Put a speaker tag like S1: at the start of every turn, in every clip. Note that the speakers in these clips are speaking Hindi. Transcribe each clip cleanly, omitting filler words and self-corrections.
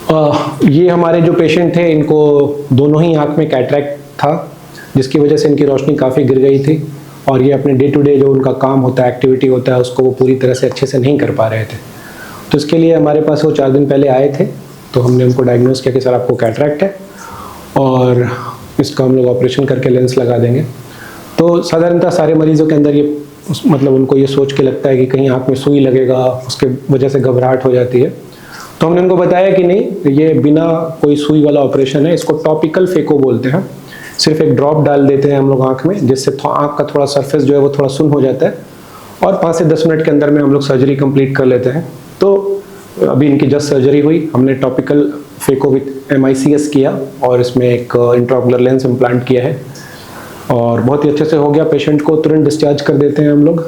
S1: ये हमारे जो पेशेंट थे, इनको दोनों ही आँख में कैटरैक्ट था, जिसकी वजह से इनकी रोशनी काफ़ी गिर गई थी और ये अपने डे टू डे जो उनका काम होता है, एक्टिविटी होता है, उसको वो पूरी तरह से अच्छे से नहीं कर पा रहे थे। तो इसके लिए हमारे पास वो 4 दिन पहले आए थे, तो हमने उनको डायग्नोस किया कि सर आपको कैटरैक्ट है और इसका हम लोग ऑपरेशन करके लेंस लगा देंगे। तो साधारणतः सारे मरीजों के अंदर ये मतलब उनको ये सोच के लगता है कि कहीं आँख में सुई लगेगा, उसके वजह से घबराहट हो जाती है। तो हमने उनको बताया कि नहीं, ये बिना कोई सुई वाला ऑपरेशन है, इसको टॉपिकल फेको बोलते हैं। सिर्फ एक ड्रॉप डाल देते हैं हम लोग आँख में, जिससे आँख का थोड़ा सरफेस जो है वो थोड़ा सुन्न हो जाता है और 5 से 10 मिनट के अंदर में हम लोग सर्जरी कंप्लीट कर लेते हैं। तो अभी इनकी जस्ट सर्जरी हुई, हमने टॉपिकल फेको विथ MICS किया और इसमें एक इंट्राओकुलर लेंस इम्प्लांट किया है और बहुत ही अच्छे से हो गया। पेशेंट को तुरंत डिस्चार्ज कर देते हैं हम लोग,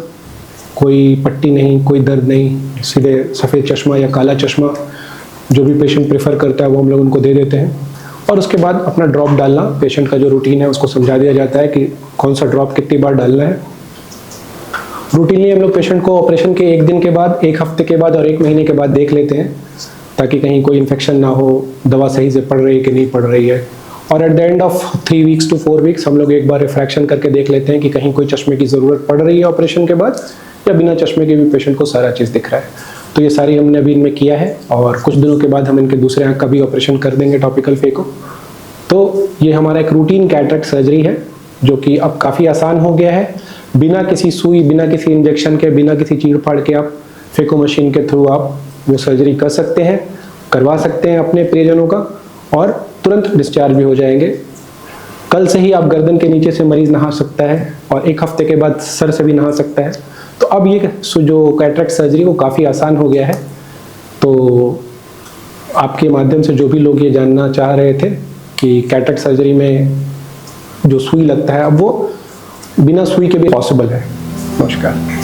S1: कोई पट्टी नहीं, कोई दर्द नहीं, सीधे सफ़ेद चश्मा या काला चश्मा जो भी पेशेंट प्रेफर करता है वो हम लोग उनको दे देते हैं और उसके बाद अपना ड्रॉप डालना, पेशेंट का जो रूटीन है उसको समझा दिया जाता है कि कौन सा ड्रॉप कितनी बार डालना है। रूटीनली हम लोग पेशेंट को ऑपरेशन के 1 दिन के बाद, 1 हफ्ते के बाद और 1 महीने के बाद देख लेते हैं ताकि कहीं कोई इन्फेक्शन ना हो, दवा सही से पड़ रही है कि नहीं पड़ रही है। और at the end of 3 weeks to 4 weeks हम लोग एक बार रिफ्रैक्शन करके देख लेते हैं कि कहीं कोई चश्मे की ज़रूरत पड़ रही है ऑपरेशन के बाद या बिना चश्मे के भी पेशेंट को सारा चीज़ दिख रहा है। तो ये सारी हमने अभी इनमें किया है और कुछ दिनों के बाद हम इनके दूसरे आँख का भी ऑपरेशन कर देंगे टॉपिकल फेको। तो ये हमारा एक रूटीन कैटरैक्ट सर्जरी है जो कि अब काफ़ी आसान हो गया है। बिना किसी सुई, बिना किसी इंजेक्शन के, बिना किसी चीड़ फाड़ के आप फेको मशीन के थ्रू आप वो सर्जरी कर सकते हैं, करवा सकते हैं अपने प्रियजनों का और तुरंत डिस्चार्ज भी हो जाएंगे। कल से ही आप गर्दन के नीचे से मरीज नहा सकता है और 1 हफ्ते के बाद सर से भी नहा सकता है। तो अब ये जो कैटरैक्ट सर्जरी वो काफ़ी आसान हो गया है। तो आपके माध्यम से जो भी लोग ये जानना चाह रहे थे कि कैटरैक्ट सर्जरी में जो सुई लगता है, अब वो बिना सुई के भी पॉसिबल है। नमस्कार।